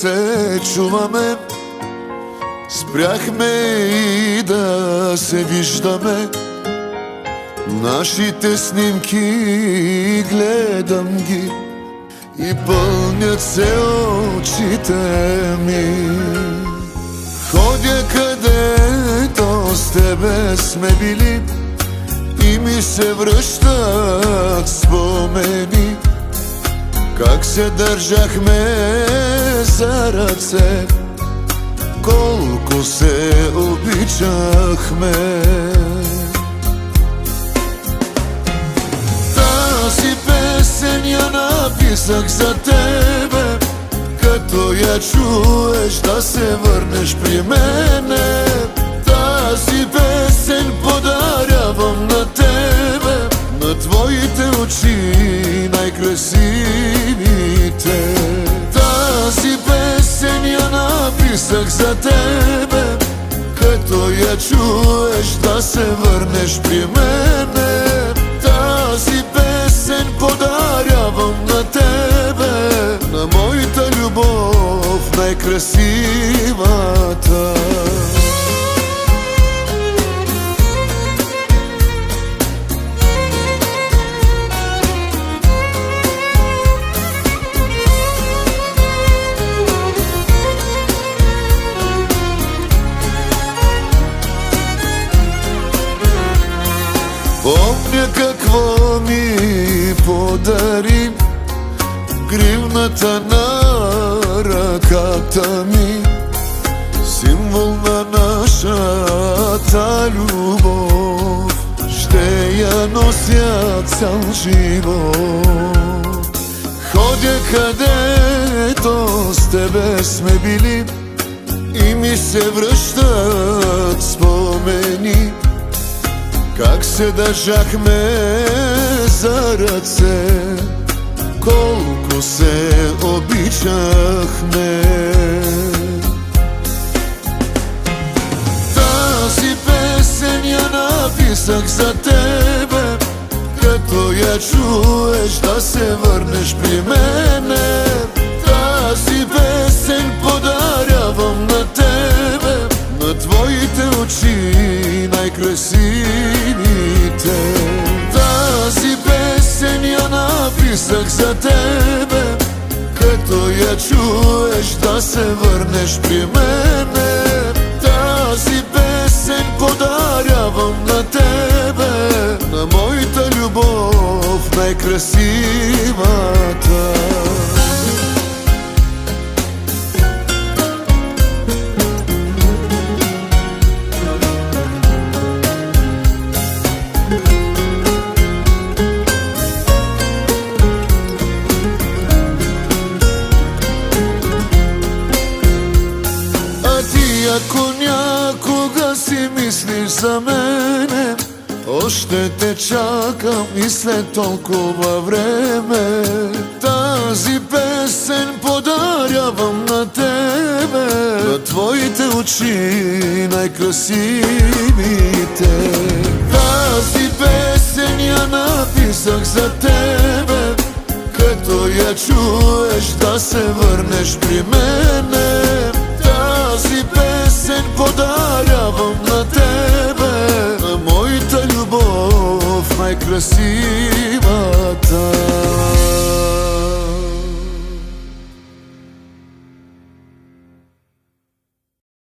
се чуваме, спряхме и да се виждаме. Нашите снимки гледам ги и пълнят се очите ми. Ходя където с тебе сме били и ми се връщат спомени, как се държахме за ръце, колко се обичахме. Тази песен я написах за тебе, като я чуеш да се върнеш при мене. Тази песен подарявам на тебе, на твоите очи най-красивите. Тази песен я написах за тебе, като я чуеш да се върнеш при мене. Тази песен подарявам на тебе, на моята любов най-красивата. Помня какво ми подари гривната на ръката ми, символ на нашата любов. Ще я нося цял живот. Ходя където с тебе сме били и ми се връщат спомени, как се държахме за ръце, колко се обичахме. Тази песен я написах за тебе, като я чуеш да се върнеш при мене. Тази песен подарявам на тебе, на твоите очи най-красивите. Тази песен я написах за тебе, като я чуеш да се върнеш при мене. Тази песен подарявам на тебе, на моята любов най-красивата. Ако някога си мислиш за мене, още те чакам и след толкова време. Тази песен подарявам на тебе, на твоите очи най-красивите. Тази песен я написах за тебе, като я чуеш да се върнеш при мене. Тази песен подарявам на тебе, на моята любов най-красива.